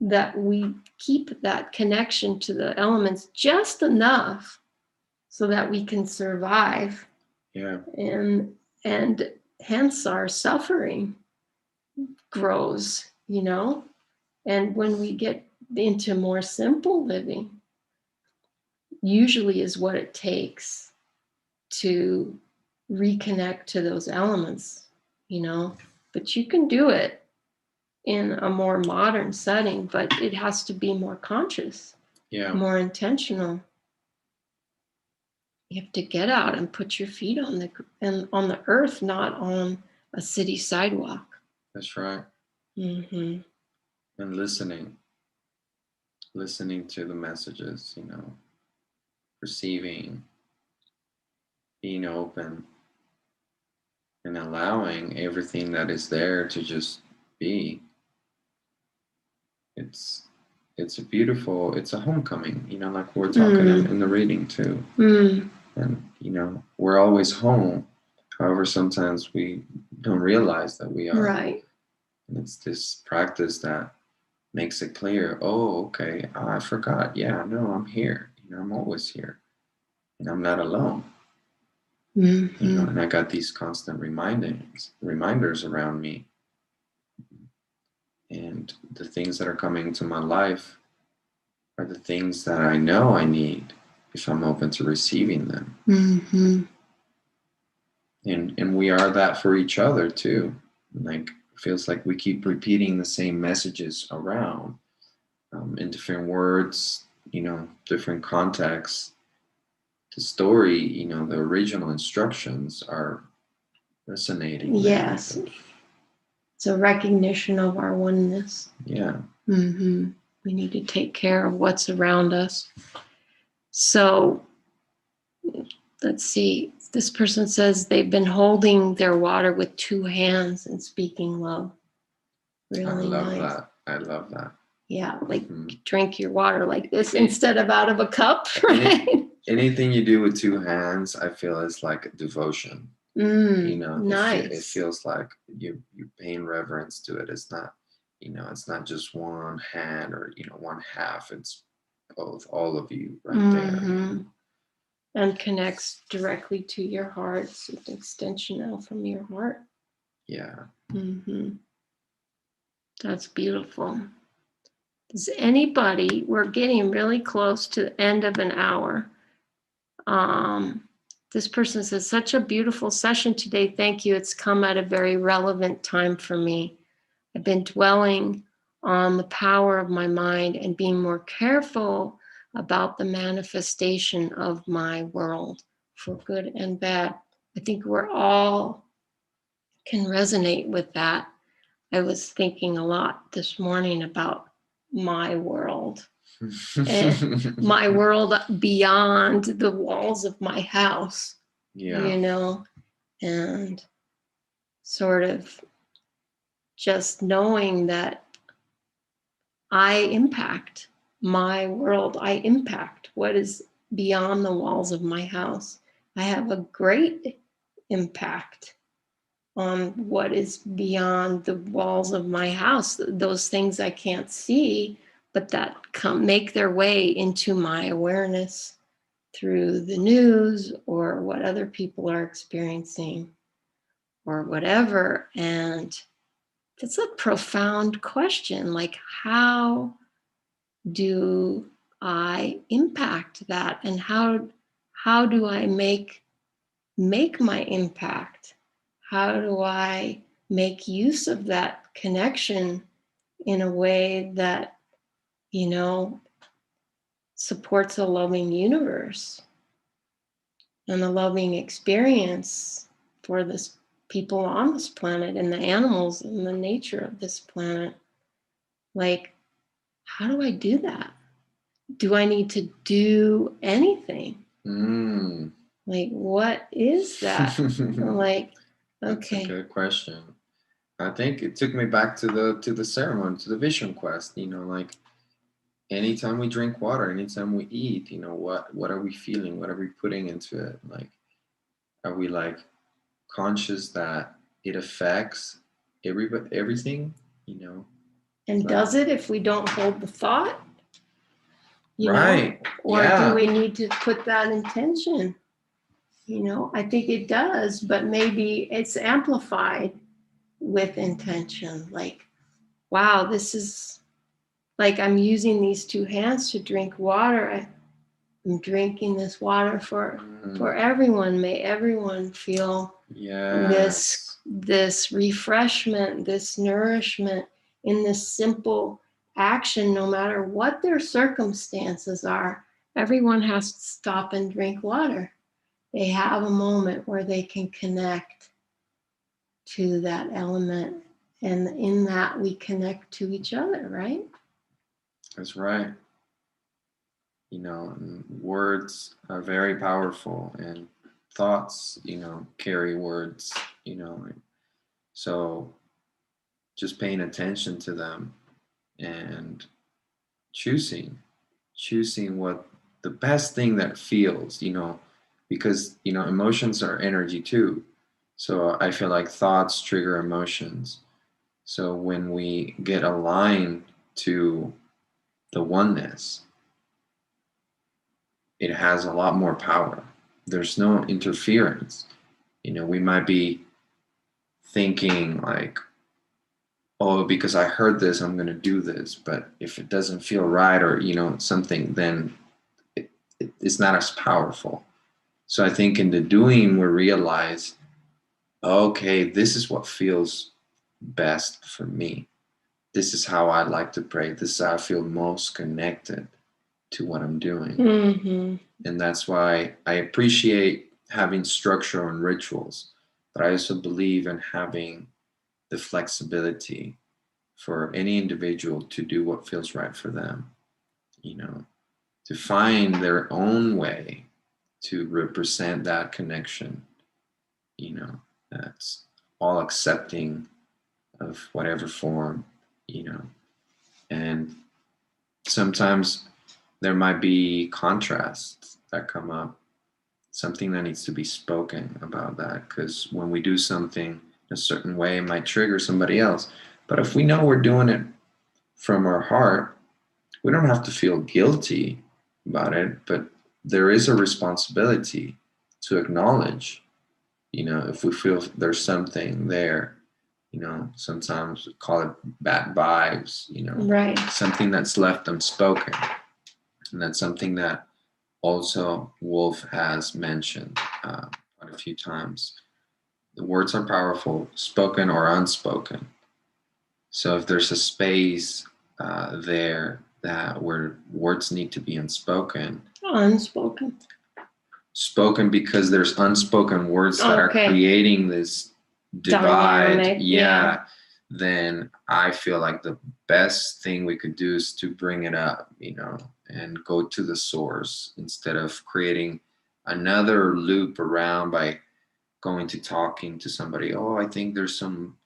Speaker 1: that we keep that connection to the elements just enough so that we can survive.
Speaker 2: Yeah.
Speaker 1: And hence our suffering grows, And when we get into more simple living, usually is what it takes to reconnect to those elements, But you can do it in a more modern setting, but it has to be more conscious, more intentional. You have to get out and put your feet on the earth, not on a city sidewalk.
Speaker 2: That's right. And listening to the messages, perceiving, being open, and allowing everything that is there to just be. It's a homecoming, like we're talking in the reading too. And we're always home. However, sometimes we don't realize that we are.
Speaker 1: Right.
Speaker 2: And it's this practice that makes it clear. Oh, okay. I forgot. Yeah, no, I'm here. I'm always here. And I'm not alone. And I got these constant reminders around me. And the things that are coming into my life are the things that I know I need if I'm open to receiving them. And we are that for each other too. Like, it feels like we keep repeating the same messages around in different words, different contexts. The story, the original instructions are resonating.
Speaker 1: Yes. It's a recognition of our oneness.
Speaker 2: Yeah.
Speaker 1: Mm-hmm. We need to take care of what's around us. So let's see. This person says they've been holding their water with two hands and speaking love. Really
Speaker 2: I love
Speaker 1: nice.
Speaker 2: that. I love that.
Speaker 1: Yeah, like drink your water like this instead of out of a cup,
Speaker 2: right?
Speaker 1: right?
Speaker 2: Anything you do with two hands, I feel is like a devotion.
Speaker 1: Nice.
Speaker 2: It feels like you're paying reverence to it. It's not, it's not just one hand or one half. It's both, all of you right there.
Speaker 1: And connects directly to your heart. It's an extension out from your heart.
Speaker 2: Yeah.
Speaker 1: That's beautiful. Does anybody, we're getting really close to the end of an hour. This person says, such a beautiful session today. Thank you. It's come at a very relevant time for me. I've been dwelling on the power of my mind and being more careful about the manifestation of my world for good and bad. I think we're all can resonate with that. I was thinking a lot this morning about my world and my world beyond the walls of my house, and sort of just knowing that I impact my world. I impact what is beyond the walls of my house. I have a great impact on what is beyond the walls of my house, those things I can't see, but that make their way into my awareness through the news or what other people are experiencing or whatever. And it's a profound question, like, how do I impact that? And how do I make my impact? How do I make use of that connection in a way that, supports a loving universe and a loving experience for this people on this planet and the animals and the nature of this planet? Like, how do I do that? Do I need to do anything? Like, what is that? Like,
Speaker 2: That's a good question. I think it took me back to the ceremony, to the vision quest. Like, anytime we drink water, anytime we eat, what are we feeling? What are we putting into it? Like, are we like conscious that it affects everything?
Speaker 1: And
Speaker 2: like,
Speaker 1: does it if we don't hold the thought?
Speaker 2: Right.
Speaker 1: Or do we need to put that intention? I think it does, but maybe it's amplified with intention. Like, wow, this is like I'm using these two hands to drink water. I'm drinking this water for everyone. May everyone feel this refreshment, this nourishment in this simple action, no matter what their circumstances are. Everyone has to stop and drink water. They have a moment where they can connect to that element. And in that, we connect to each other, right?
Speaker 2: That's right. Words are very powerful, and thoughts, carry words, so just paying attention to them and choosing what the best thing that feels, because, emotions are energy too. So I feel like thoughts trigger emotions. So when we get aligned to the oneness, it has a lot more power. There's no interference. We might be thinking like, oh, because I heard this, I'm going to do this. But if it doesn't feel right or, something, then it's not as powerful. So I think in the doing, we realize, okay, this is what feels best for me. This is how I like to pray. This is how I feel most connected to what I'm doing. And that's why I appreciate having structure and rituals. but I also believe in having the flexibility for any individual to do what feels right for them, you know, to find their own way to represent that connection, you know, that's all accepting of whatever form, you know. And sometimes there might be contrasts that come up, something that needs to be spoken about that, because when we do something a certain way, it might trigger somebody else. But if we know we're doing it from our heart, we don't have to feel guilty about it, but there is a responsibility to acknowledge, you know, if we feel there's something there, you know, sometimes we call it bad vibes, you know,
Speaker 1: Right.
Speaker 2: something that's left unspoken. And that's something that also Wolf has mentioned quite a few times. The words are powerful, spoken or unspoken. So if there's a space there that where words need to be unspoken,
Speaker 1: Unspoken.
Speaker 2: spoken because there's unspoken words that are
Speaker 1: Okay.
Speaker 2: creating this divide,
Speaker 1: Dynamic, yeah.
Speaker 2: then I feel like the best thing we could do is to bring it up, you know, and go to the source instead of creating another loop around by going to talking to somebody. Oh, I think there's some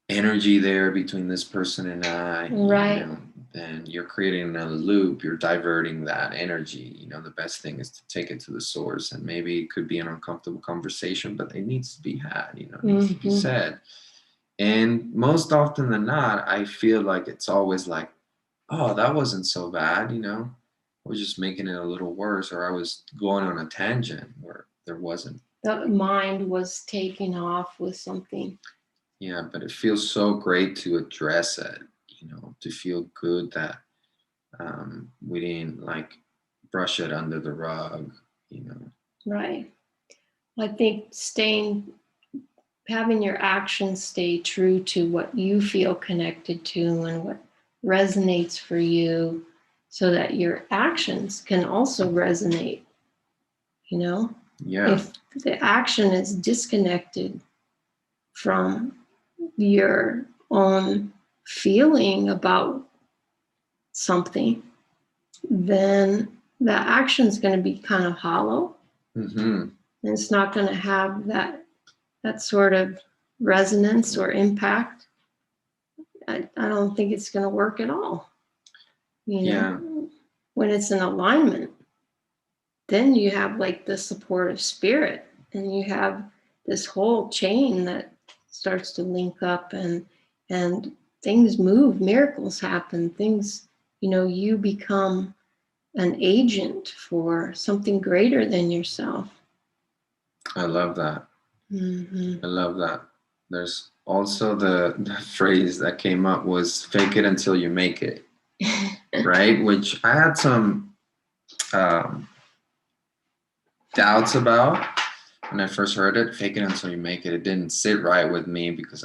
Speaker 2: energy there between this person and I,
Speaker 1: Right.
Speaker 2: you know, then you're creating another loop, you're diverting that energy. You know, the best thing is to take it to the source, and maybe it could be an uncomfortable conversation, but it needs to be had, you know, it needs to be said. And most often than not, I feel like it's always like, oh, that wasn't so bad, you know, I was just making it a little worse, or I was going on a tangent where there wasn't.
Speaker 1: The mind was taking off with something.
Speaker 2: Yeah, but it feels so great to address it, you know, to feel good that we didn't like brush it under the rug, you know.
Speaker 1: Right. I think having your actions stay true to what you feel connected to and what resonates for you, so that your actions can also resonate, you know?
Speaker 2: Yeah.
Speaker 1: If the action is disconnected from your own feeling about something, then the action is going to be kind of hollow.
Speaker 2: Mm-hmm.
Speaker 1: And it's not going to have that sort of resonance or impact. I don't think it's going to work at all. You know,
Speaker 2: Yeah.
Speaker 1: when it's in alignment, then you have like the support of spirit, and you have this whole chain that starts to link up, and things move, miracles happen, things, you know, you become an agent for something greater than yourself.
Speaker 2: I love that.
Speaker 1: Mm-hmm.
Speaker 2: I love that. There's also the phrase that came up was fake it until you make it, right? Which I had some um, doubts about when I first heard it. Fake it until you make it. It didn't sit right with me because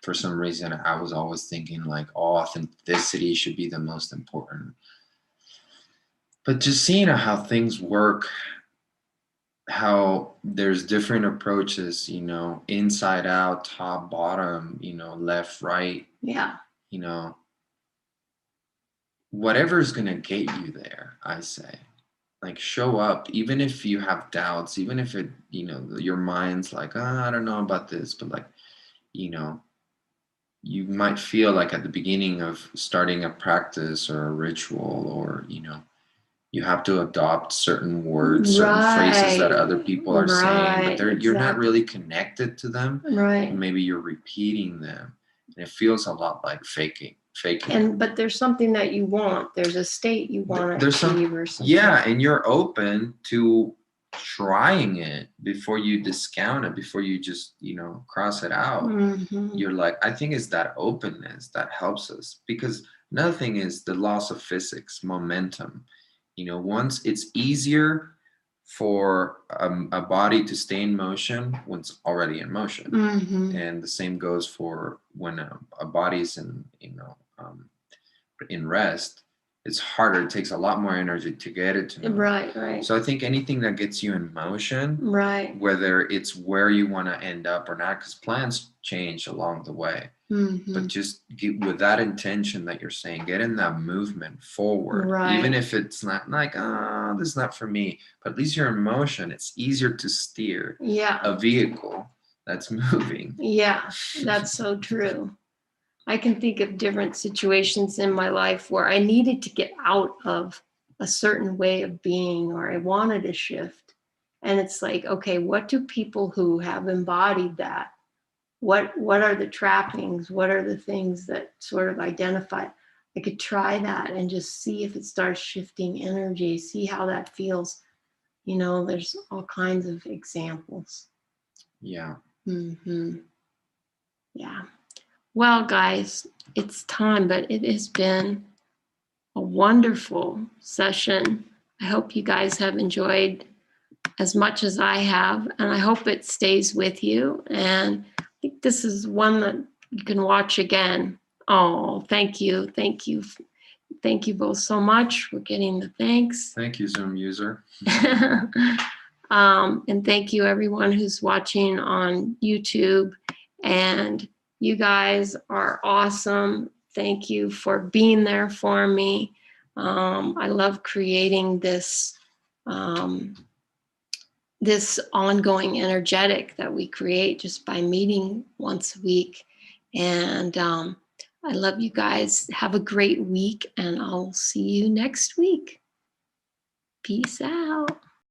Speaker 2: for some reason, I was always thinking like, oh, authenticity should be the most important. But just seeing how things work, how there's different approaches, you know, inside out, top, bottom, you know, left, right,
Speaker 1: Yeah.
Speaker 2: you know, whatever's going to get you there, I say. Like, show up, even if you have doubts, even if it, you know, your mind's like, I don't know about this, but like, you know, you might feel like at the beginning of starting a practice or a ritual, or, you know, you have to adopt certain words, certain phrases that other people are saying, but you're not really connected to them.
Speaker 1: Right.
Speaker 2: And maybe you're repeating them. And it feels a lot like faking.
Speaker 1: But there's something that you want. There's a state you want to achieve or something.
Speaker 2: Yeah, and you're open to trying it before you discount it, before you just, you know, cross it out.
Speaker 1: Mm-hmm.
Speaker 2: You're like, I think it's that openness that helps us, because another thing is the loss of physics, momentum. You know, once it's easier for a body to stay in motion when it's already in motion.
Speaker 1: Mm-hmm.
Speaker 2: And the same goes for when a body is in, you know, in rest. it's harder. It takes a lot more energy to get it to move.
Speaker 1: Right.
Speaker 2: So I think anything that gets you in motion,
Speaker 1: Right.
Speaker 2: whether it's where you want to end up or not, because plans change along the way. But just with that intention that you're saying, get in that movement forward, even if it's not like, oh, this is not for me, but at least you're in motion. It's easier to steer a vehicle that's moving.
Speaker 1: Yeah, that's so true. I can think of different situations in my life where I needed to get out of a certain way of being, or I wanted a shift. And it's like, okay, what do people who have embodied that, what are the trappings? What are the things that sort of identify? I could try that and just see if it starts shifting energy, see how that feels. You know, there's all kinds of examples.
Speaker 2: Yeah.
Speaker 1: Yeah. Well, guys, it's time, but it has been a wonderful session. I hope you guys have enjoyed as much as I have, and I hope it stays with you. And I think this is one that you can watch again. Oh, thank you. Thank you. Thank you both so much. We're getting the thanks.
Speaker 2: Thank you, Zoom user.
Speaker 1: And thank you, everyone who's watching on YouTube. And you guys are awesome. Thank you for being there for me. I love creating this this ongoing energetic that we create just by meeting once a week. And I love you guys. Have a great week, and I'll see you next week. Peace out.